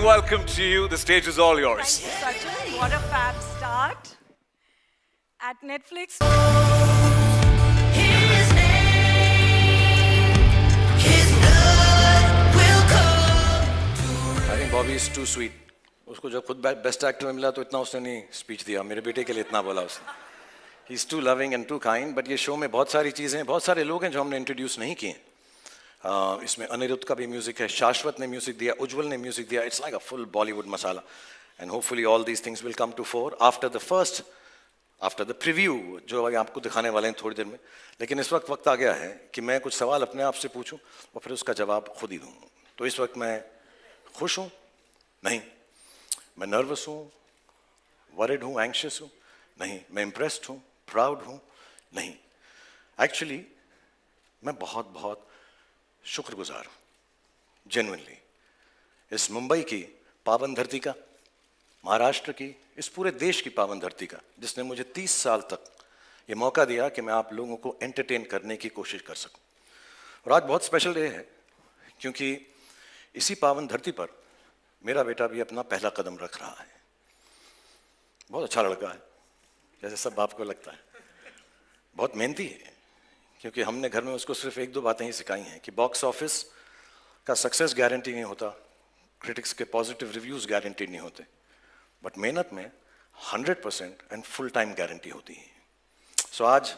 warming welcome to you. The stage is all yours. Thank you, Sachin. What a fab start. At Netflix. His name, his blood will come. I think Bobby is too sweet. उसको जब खुद best actor में मिला तो इतना उसने नहीं speech दिया. मेरे बेटे के लिए इतना बोला उसने. He's too loving and too kind. But ये शो में बहुत सारी चीज़ें, बहुत सारे लोग हैं जो हमने इंट्रोड्यूस नहीं किए. इसमें अनिरुद्ध का भी म्यूजिक है, शाश्वत ने म्यूजिक दिया, उज्जवल ने म्यूजिक दिया. It's like a full Bollywood masala. And hopefully all these things will come to fore after the preview जो अभी आपको दिखाने वाले हैं थोड़ी देर में. लेकिन इस वक्त आ गया है कि मैं कुछ सवाल अपने आप से पूछूं और फिर उसका जवाब खुद ही दूं. तो इस वक्त मैं खुश हूं? नहीं. मैं नर्वस हूं, वरिड हूं, एंग्शियस हूं? नहीं. मैं इम्प्रेस्ड हूं, प्राउड हूं? नहीं. एक्चुअली मैं बहुत शुक्रगुजार हूं, जेन्युइनली, इस मुंबई की पावन धरती का, महाराष्ट्र की, इस पूरे देश की पावन धरती का, जिसने मुझे 30 साल तक ये मौका दिया कि मैं आप लोगों को एंटरटेन करने की कोशिश कर सकूं. और आज बहुत स्पेशल डे है क्योंकि इसी पावन धरती पर मेरा बेटा भी अपना पहला कदम रख रहा है. बहुत अच्छा लड़का है, जैसे सब बाप को लगता है. बहुत मेहनती है क्योंकि हमने घर में उसको सिर्फ 1-2 बातें ही सिखाई हैं कि बॉक्स ऑफिस का सक्सेस गारंटी नहीं होता, क्रिटिक्स के पॉजिटिव रिव्यूज़ गारंटी नहीं होते, बट मेहनत में 100% एंड फुल टाइम गारंटी होती है. सो आज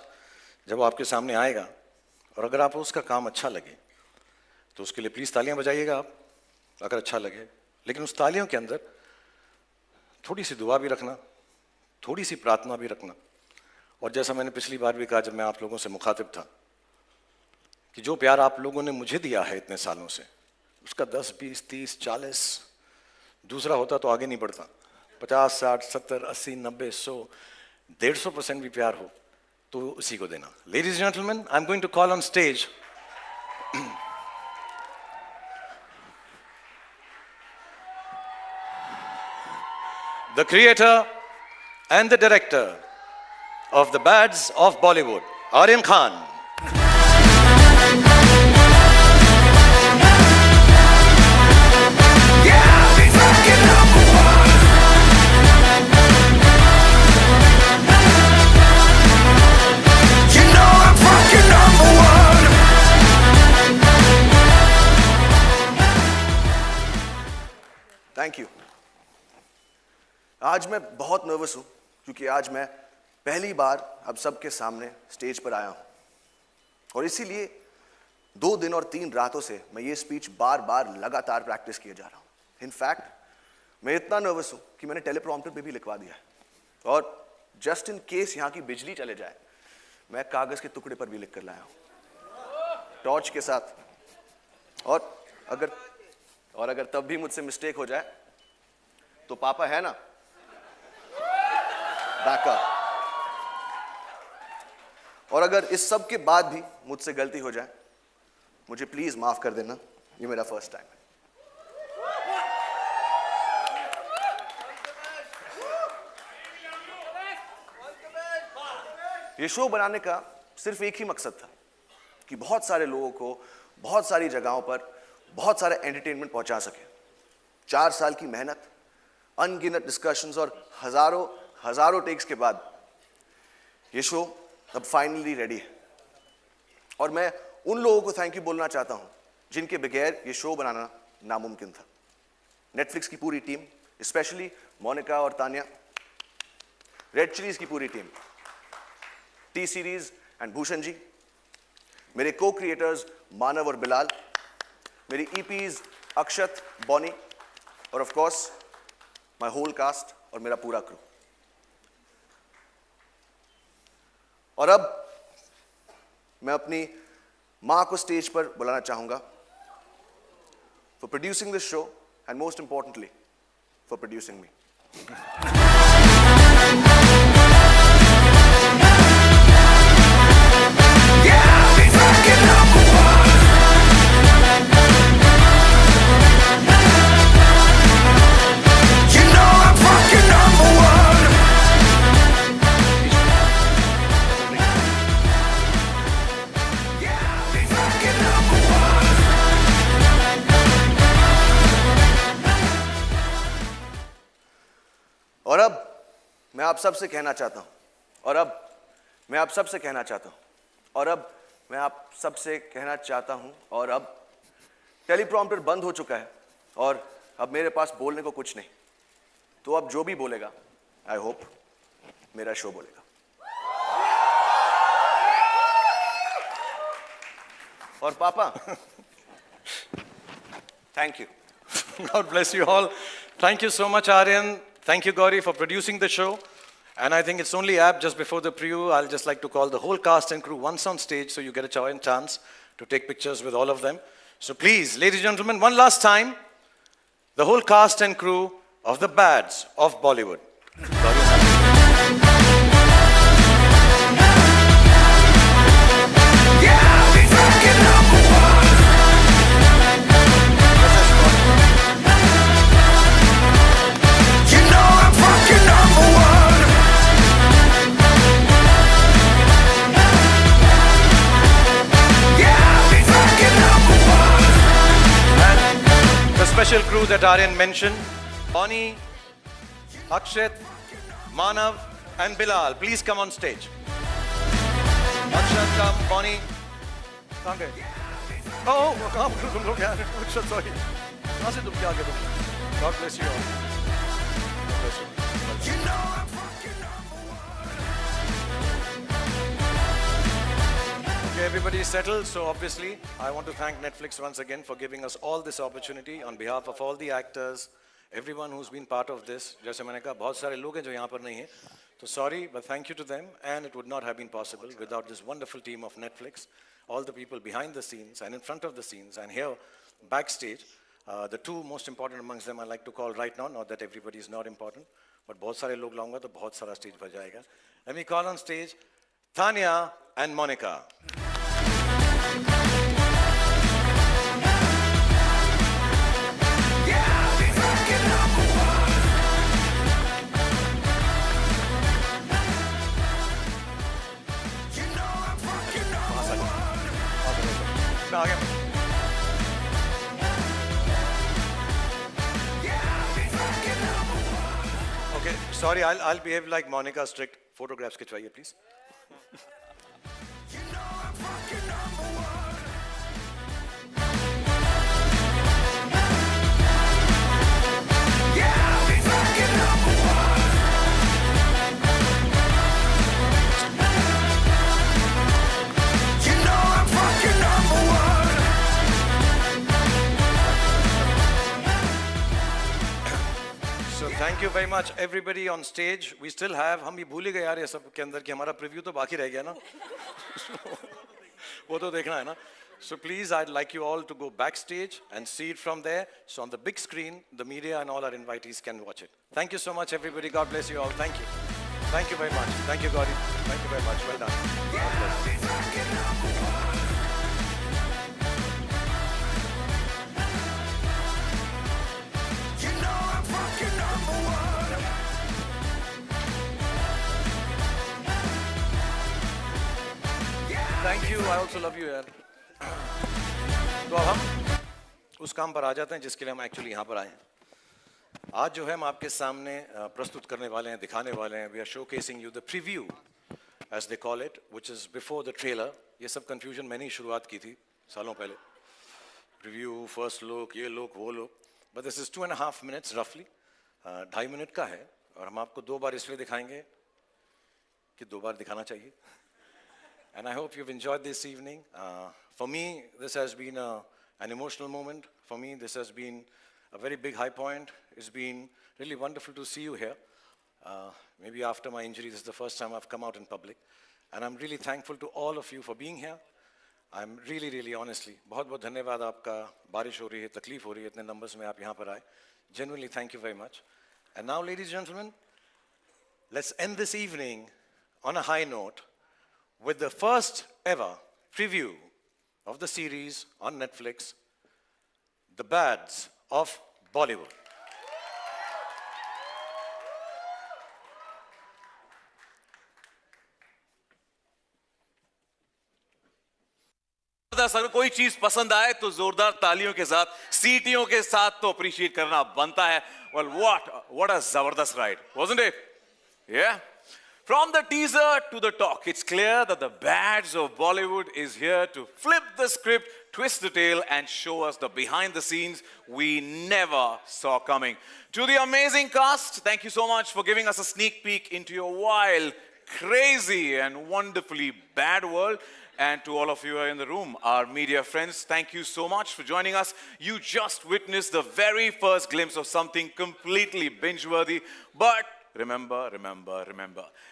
जब वो आपके सामने आएगा और अगर आपको उसका काम अच्छा लगे तो उसके लिए प्लीज़ तालियां बजाइएगा आप, अगर अच्छा लगे. लेकिन उस तालियों के अंदर थोड़ी सी दुआ भी रखना, थोड़ी सी प्रार्थना भी रखना. और जैसा मैंने पिछली बार भी कहा जब मैं आप लोगों से मुखातिब था कि जो प्यार आप लोगों ने मुझे दिया है इतने सालों से, उसका 10, 20, 30, 40 दूसरा होता तो आगे नहीं बढ़ता. 50, 60, 70, 80, 90, 100, 150% भी प्यार हो तो उसी को देना. Ladies and gentleman, I am going to call on stage the creator and the director of the Bads of Bollywood, Aryan Khan. Thank you. आज मैं बहुत नर्वस हूं क्योंकि आज मैं पहली बार अब सबके सामने स्टेज पर आया हूं और इसीलिए 2 दिन और 3 रातों से मैं ये स्पीच बार बार लगातार प्रैक्टिस किए जा रहा हूं. इनफैक्ट मैं इतना नर्वस हूं कि मैंने टेलीप्रॉम्प्टर पे भी लिखवा दिया है और जस्ट इन केस यहां की बिजली चले जाए मैं कागज के टुकड़े पर भी लिख कर लाया हूं टॉर्च के साथ. और अगर तब भी मुझसे मिस्टेक हो जाए तो पापा है ना बैकअप. और अगर इस सब के बाद भी मुझसे गलती हो जाए मुझे प्लीज माफ कर देना, ये मेरा फर्स्ट टाइम है. ये शो बनाने का सिर्फ एक ही मकसद था कि बहुत सारे लोगों को बहुत सारी जगहों पर बहुत सारे एंटरटेनमेंट पहुंचा सके. 4 साल की मेहनत, अनगिनत डिस्कशंस और हजारों टेक्स के बाद ये शो अब फाइनली रेडी है. और मैं उन लोगों को थैंक यू बोलना चाहता हूं जिनके बगैर ये शो बनाना नामुमकिन था. नेटफ्लिक्स की पूरी टीम, स्पेशली मोनिका और तानिया, रेड चिलीज की पूरी team, T Series and Bhushan ji, मेरे को क्रिएटर्स मानव और बिलाल, मेरी ईपीज अक्षत, बॉनी और of course my whole cast और मेरा पूरा क्रू. और अब मैं अपनी मां को स्टेज पर बुलाना चाहूंगा for producing this show and most importantly for producing me. और अब मैं आप सबसे कहना चाहता हूं, और अब मैं आप सबसे कहना चाहता हूं, और अब मैं आप सबसे कहना चाहता हूं, और अब टेलीप्रॉम्प्टर बंद हो चुका है और अब मेरे पास बोलने को कुछ नहीं। तो अब जो भी बोलेगा, आई होप मेरा शो बोलेगा। और पापा, thank you. God bless you all. Thank you so much, Aryan. Thank you, Gauri, for producing the show. And I think it's only apt just before the preview, I'll just like to call the whole cast and crew once on stage so you get a chance to take pictures with all of them. So please, ladies and gentlemen, one last time, the whole cast and crew of the Bads of Bollywood. The special crew that Aryan mentioned, Bonnie, Akshat, Manav and Bilal, please come on stage. Akshat, come, Bonnie. कहाँ गए? Oh, कहाँ तुम लोग यार? Akshat, sorry. कहाँ से तुम क्या आ गए तुम? God bless you all. God bless you. Okay, everybody is settled. So obviously, I want to thank Netflix once again for giving us all this opportunity on behalf of all the actors, everyone who's been part of this. जैसे मैंने कहा, बहुत सारे लोग हैं जो यहाँ पर नहीं हैं. So sorry, but thank you to them. And it would not have been possible without this wonderful team of Netflix, all the people behind the scenes and in front of the scenes and here backstage. The two most important amongst them I like to call right now, not that everybody is not important, but बहुत सारे लोग लाऊंगा तो बहुत सारा stage भर जाएगा. Let me call on stage Tanya and Monica. Okay, sorry, I'll behave like Monica, strict. Photographs खिंचवाइए please. So thank you very much everybody on stage. We still have, हम भी भूल ही गए यार ये सब के अंदर कि हमारा preview तो बाकी रह गया ना. वो तो देखना है ना. So please, I'd like you all to go backstage and see it from there. So on the big screen, the media and all our invitees can watch it. Thank you so much everybody. God bless you all. Thank you. Thank you very much. Thank you, Gauri. Thank you very much. Well done. God bless. Thank you. I also love you, यार. तो अब हम उस काम पर आ जाते हैं जिसके लिए हम एक्चुअली यहाँ पर आए हैं. आज जो है हम आपके सामने प्रस्तुत करने वाले हैं, दिखाने वाले हैं. We are showcasing you the preview, as they call it, which is before the trailer. ये सब confusion मैंने ही शुरुआत की थी सालों पहले. Preview, first look, ये look, वो look. But this is 2.5 minutes roughly. 2.5 minute का है और हम आपको 2 बार इसलिए दिखाएंगे कि 2 बार दिखाना चाहिए. And I hope you've enjoyed this evening. For me, this has been an emotional moment. For me, this has been a very big high point. It's been really wonderful to see you here. Maybe after my injury, this is the first time I've come out in public. And I'm really thankful to all of you for being here. I'm really, really honestly, बहुत बहुत धन्यवाद आपका. बारिश हो रही है, तकलीफ हो रही है, इतने numbers में आप यहाँ पर आए. Genuinely, thank you very much. And now, ladies and gentlemen, let's end this evening on a high note with the first ever preview of the series on Netflix, The Bads of Bollywood. जबरदस्त, अगर कोई चीज पसंद आए तो जोरदार तालियों के साथ, सीटियों के साथ तो अप्रिशिएट करना बनता है. Well, what a zabardast ride, wasn't it? Yeah. From the teaser to the talk, it's clear that the badge of Bollywood is here to flip the script, twist the tale, and show us the behind the scenes we never saw coming. To the amazing cast, thank you so much for giving us a sneak peek into your wild, crazy, and wonderfully bad world. And to all of you in the room, our media friends, thank you so much for joining us. You just witnessed the very first glimpse of something completely binge-worthy. But remember,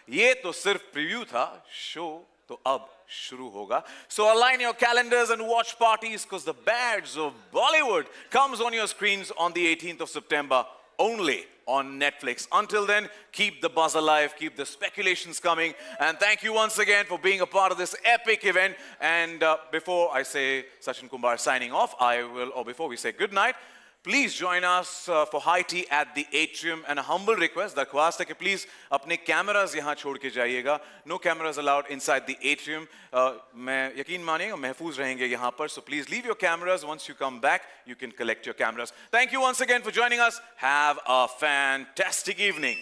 ये तो सिर्फ preview था, show तो अब शुरू होगा. So align your calendars and watch parties, because the badge of Bollywood comes on your screens on the 18th of September only on Netflix. Until then, keep the buzz alive, keep the speculations coming, and thank you once again for being a part of this epic event. And before I say Sachin Kumar signing off, before we say good night, please join us for high tea at the atrium, and a humble request, दरख्वास्त है कि please अपने cameras यहाँ छोड़ के जाइएगा. No cameras allowed inside the atrium. मैं यकीन मानिएगा महफूज रहेंगे यहाँ पर. So please leave your cameras. Once you come back, you can collect your cameras. Thank you once again for joining us. Have a fantastic evening.